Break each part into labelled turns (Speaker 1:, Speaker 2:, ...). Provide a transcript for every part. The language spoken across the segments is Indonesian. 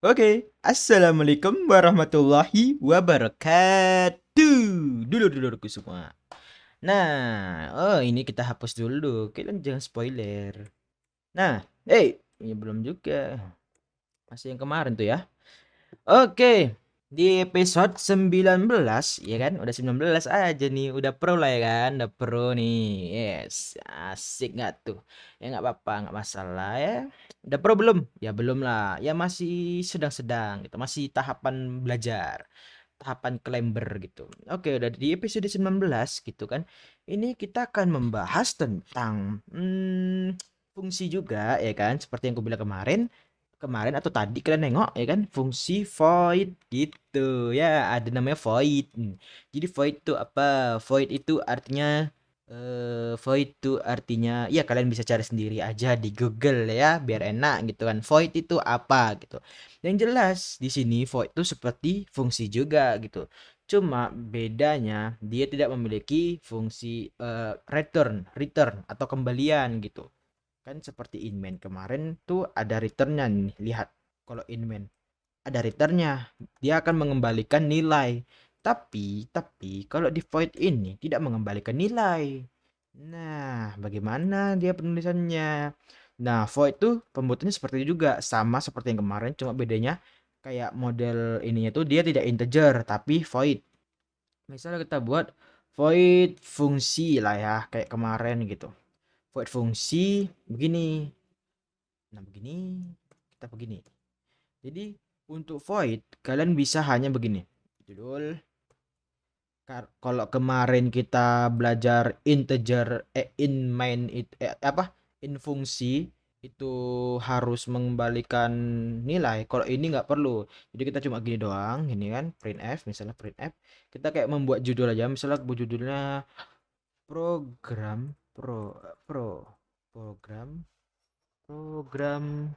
Speaker 1: Oke, assalamualaikum warahmatullahi wabarakatuh. Dulu semua. Nah, ini kita hapus dulu. Kalian jangan spoiler. Nah, ini belum juga. Masih yang kemarin tuh ya. Oke, di episode 19 ya kan, udah 19 aja nih, udah pro lah ya kan, udah pro nih. Yes, asik nggak tuh? Ya nggak apa-apa, nggak masalah ya. Udah pro belum? Ya belum lah. Ya masih sedang-sedang gitu, masih tahapan belajar, tahapan climber gitu. Oke, udah di episode 19 gitu kan. Ini kita akan membahas tentang fungsi juga ya kan, seperti yang aku bilang kemarin. Kemarin atau tadi kalian nengok ya kan fungsi void gitu ya, ada namanya void. Jadi void itu apa? Void itu artinya ya kalian bisa cari sendiri aja di Google ya biar enak gitu kan. Void itu apa gitu. Yang jelas di sini void itu seperti fungsi juga gitu. Cuma bedanya dia tidak memiliki fungsi return atau kembalian gitu. Kan seperti inmain kemarin tuh ada returnnya nih. Lihat, kalau inmain ada returnnya, dia akan mengembalikan nilai. Tapi kalau di void ini tidak mengembalikan nilai. Nah, bagaimana dia penulisannya? Nah, void tuh pembuatannya seperti itu juga, sama seperti yang kemarin, cuma bedanya kayak model ininya tuh dia tidak integer tapi void. Misalnya kita buat void fungsi lah ya, kayak kemarin gitu. Void fungsi begini. Nah, begini, kita begini. Jadi, untuk void, kalian bisa hanya begini. Judul, kalau kemarin kita belajar integer, in main, in fungsi, itu harus mengembalikan nilai. Kalau ini nggak perlu. Jadi kita cuma gini doang, ini kan, printf, misalnya printf. Kita kayak membuat judul aja, misalnya judulnya program, pro, program, program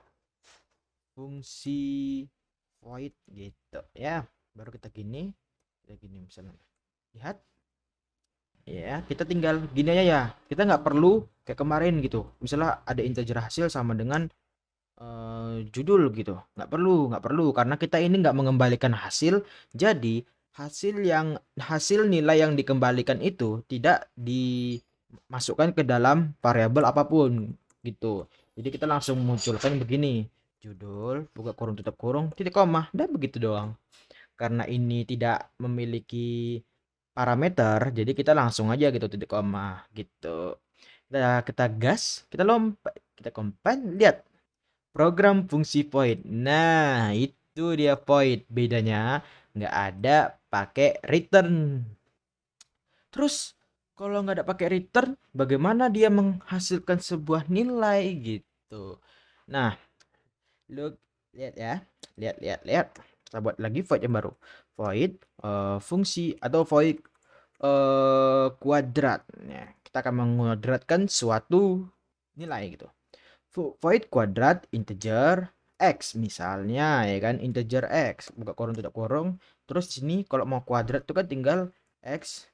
Speaker 1: fungsi void gitu ya, baru kita gini misalnya, lihat ya, kita tinggal gini aja ya, kita nggak perlu kayak kemarin gitu, misalnya ada integer hasil sama dengan judul gitu, nggak perlu karena kita ini nggak mengembalikan hasil. Jadi hasil nilai yang dikembalikan itu tidak dimasukkan ke dalam variabel apapun gitu. Jadi kita langsung munculkan begini, judul buka kurung tutup kurung titik koma, dan begitu doang. Karena ini tidak memiliki parameter, jadi kita langsung aja gitu titik koma gitu. Kita gas, kita lompat, kita compile, lihat program fungsi void. Nah, itu dia void. Bedanya nggak ada pakai return. Terus kalau nggak ada pakai return, bagaimana dia menghasilkan sebuah nilai gitu. Nah, look, lihat ya. Lihat. Kita buat lagi void yang baru. Void fungsi atau void kuadrat. Nah, kita akan menguadratkan suatu nilai gitu. Void kuadrat integer x misalnya ya kan, integer x buka kurung tutup kurung. Terus sini kalau mau kuadrat tuh kan tinggal x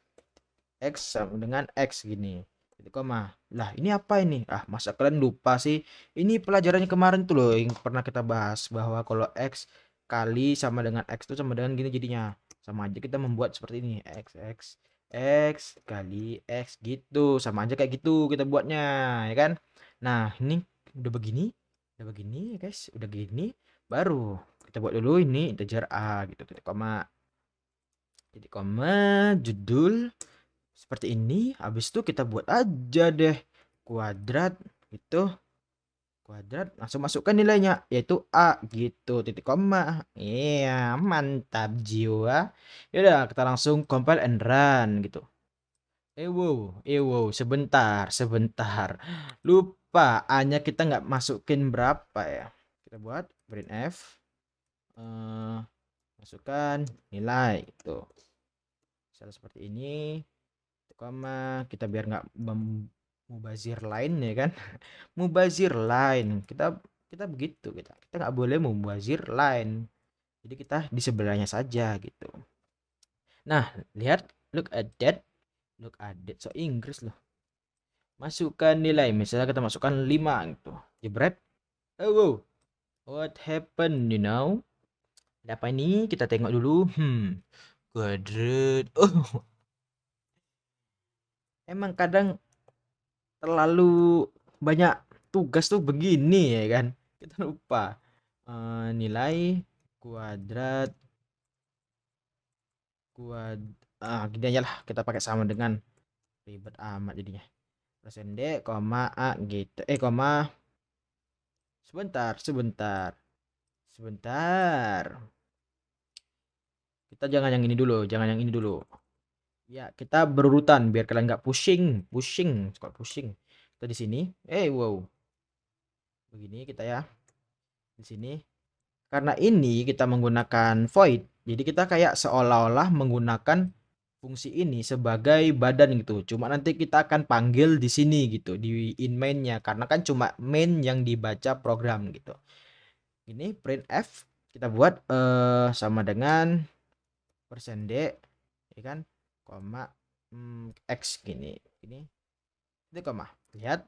Speaker 1: sama dengan x gini, titik koma. Lah ini apa ini? Masa kalian lupa sih? Ini pelajarannya kemarin tuh loh yang pernah kita bahas, bahwa kalau x kali sama dengan x itu sama dengan gini jadinya. Sama aja kita membuat seperti ini, x kali x gitu, sama aja kayak gitu kita buatnya ya kan. Nah, ini udah begini ya guys, udah gini baru kita buat dulu ini integer a gitu, titik koma judul seperti ini. Habis itu kita buat aja deh kuadrat gitu, kuadrat langsung masukkan nilainya yaitu a gitu, titik koma. Iya, mantap jiwa. Yaudah, kita langsung compile and run gitu. Sebentar. Lupa, A-nya kita nggak masukin berapa ya. Kita buat printf, masukkan nilai itu. Misalnya seperti ini, koma, kita biar nggak mubazir line ya kan. Mubazir line. Kita begitu, kita nggak boleh mubazir line. Jadi kita di sebelahnya saja gitu. Nah, lihat, look at that, so Inggris loh. Masukkan nilai, misalnya kita masukkan 5 gitu, jebret. Oh wow, what happened, Ada apa ini? Kita tengok dulu. Kuadrat. Oh, emang kadang terlalu banyak tugas tuh begini ya kan. Kita lupa. Nilai kuadrat gini aja lah kita pakai sama dengan, ribet amat jadinya. Persen D, koma A gitu. Koma. Sebentar. Kita jangan yang ini dulu. Ya, kita berurutan biar kalian nggak suka pusing. Kita di sini. Wow. Begini kita ya. Di sini. Karena ini kita menggunakan void, jadi kita kayak seolah-olah menggunakan fungsi ini sebagai badan gitu. Cuma nanti kita akan panggil di sini gitu, di in main-nya, karena kan cuma main yang dibaca program gitu. Ini printf kita buat sama dengan persen %d ya kan, koma x gini. Ini koma. Lihat.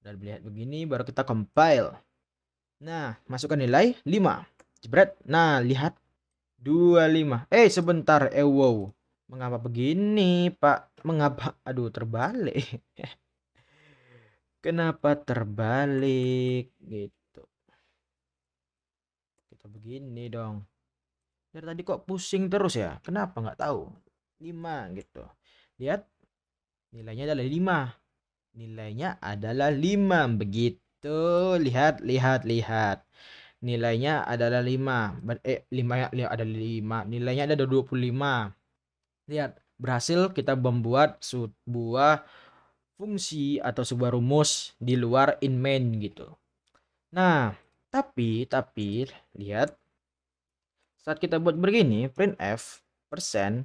Speaker 1: Dan lihat begini baru kita compile. Nah, masukkan nilai 5. Jebret. Nah, lihat 25. Sebentar. Wow. Mengapa begini, Pak? Mengapa? Aduh, terbalik. Kenapa terbalik gitu? Kita begini dong. Dari tadi kok pusing terus ya? Kenapa nggak tahu? 5 gitu. Lihat. Nilainya adalah 5. Nilainya adalah 5. Begitu. Lihat. Nilainya adalah 5. 5 ada 5. Nilainya ada 25. Lihat, berhasil kita membuat sebuah fungsi atau sebuah rumus di luar in main gitu. Nah, tapi lihat, saat kita buat begini, printf persen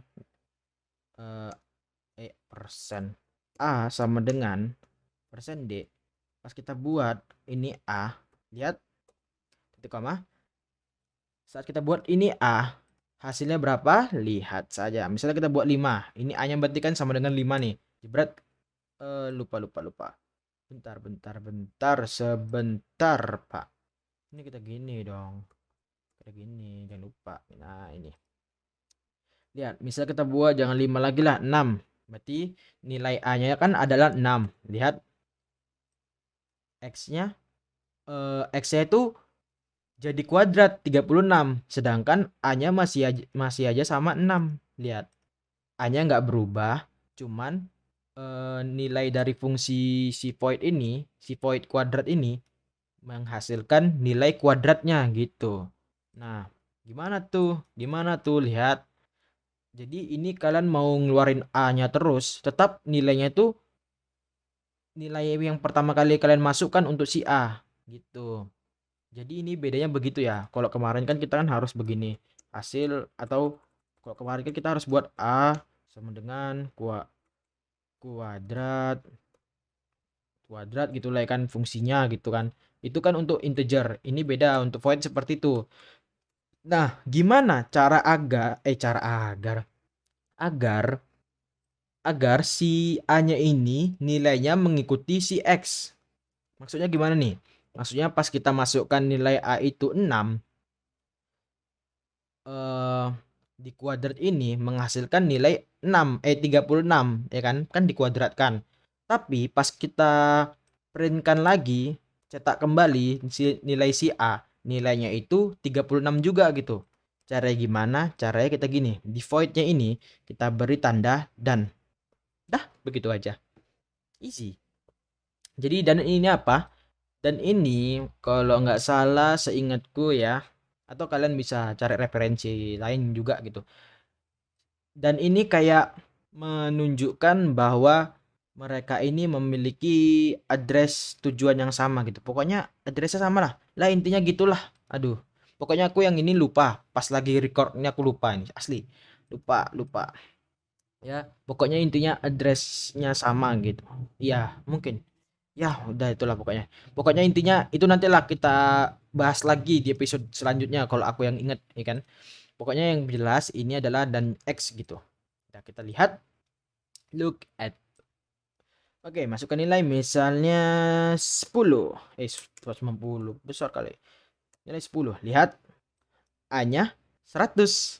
Speaker 1: persen A sama dengan persen D. Pas kita buat ini A, lihat titik koma. Saat kita buat ini A, hasilnya berapa? Lihat saja. Misalnya kita buat 5. Ini A-nya berarti kan sama dengan 5 nih. Jebret. Lupa. Bentar. Sebentar, Pak. Ini kita gini dong. Kita gini, jangan lupa. Nah, ini. Lihat, misalnya kita buat jangan 5 lagi lah, 6. Berarti nilai A-nya kan adalah 6. Lihat. X-nya X-nya itu jadi kuadrat 36, sedangkan A-nya masih aja sama 6. Lihat. A-nya nggak berubah, cuman nilai dari fungsi si void kuadrat ini menghasilkan nilai kuadratnya gitu. Nah, gimana tuh? Lihat. Jadi ini kalian mau ngeluarin A-nya terus, tetap nilainya itu nilai yang pertama kali kalian masukkan untuk si A gitu. Jadi ini bedanya begitu ya. Kalau kemarin kan kita kan harus begini. Hasil atau kalau kemarin kan kita harus buat A sama dengan kuadrat gitu lah kan fungsinya gitu kan. Itu kan untuk integer. Ini beda untuk void seperti itu. Nah, gimana cara agar si A-nya ini nilainya mengikuti si X? Maksudnya gimana nih? Maksudnya pas kita masukkan nilai A itu 6, di kuadrat ini menghasilkan nilai 36 ya kan? Kan dikuadratkan. Tapi pas kita printkan lagi, cetak kembali nilai si A, nilainya itu 36 juga gitu. Caranya gimana? Caranya kita gini, di void-nya ini kita beri tanda dan. Dah, begitu aja. Easy. Jadi dan ini apa? Dan ini kalau nggak salah seingatku ya, atau kalian bisa cari referensi lain juga gitu. Dan ini kayak menunjukkan bahwa mereka ini memiliki address tujuan yang sama gitu. Pokoknya addressnya sama lah. Lah intinya gitulah. Aduh. Pokoknya aku yang ini lupa. Pas lagi recordnya aku lupa ini. Asli. Lupa. Ya. Pokoknya intinya addressnya sama gitu. Iya mungkin. Ya udah itulah pokoknya. Pokoknya intinya itu nantilah kita bahas lagi di episode selanjutnya kalau aku yang inget ya kan. Pokoknya yang jelas ini adalah dan X gitu. Nah, kita lihat. Look at. Oke, masukkan nilai misalnya 10. 190. Besar kali. Nilai 10. Lihat. A-nya 100.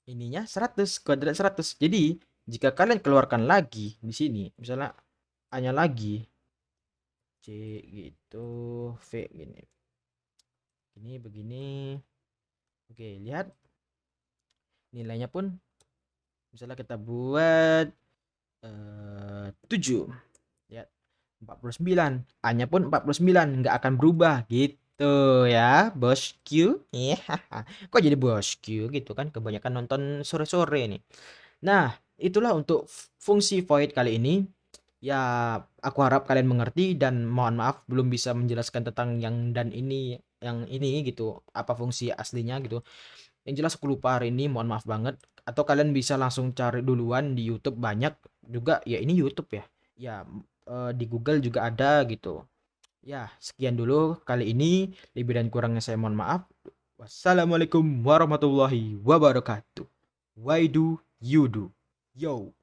Speaker 1: Ininya 100, kuadrat 100. Jadi, jika kalian keluarkan lagi di sini, misalnya A-nya lagi C gitu, V gini. Ini begini. Oke, lihat nilainya pun misalnya kita buat 7. Lihat 49. A-nya pun 49, nggak akan berubah gitu ya, bosku. Iya. Kok jadi bosku gitu kan? Kebanyakan nonton sore-sore nih. Nah, itulah untuk fungsi void kali ini. Ya, aku harap kalian mengerti dan mohon maaf belum bisa menjelaskan tentang yang ini gitu, apa fungsi aslinya gitu. Yang jelas aku lupa hari ini, mohon maaf banget. Atau kalian bisa langsung cari duluan di YouTube, banyak juga ya, ini YouTube ya. Ya, di Google juga ada gitu. Ya, sekian dulu kali ini. Lebih dan kurangnya saya mohon maaf. Wassalamualaikum warahmatullahi wabarakatuh. Why do you do? Yo.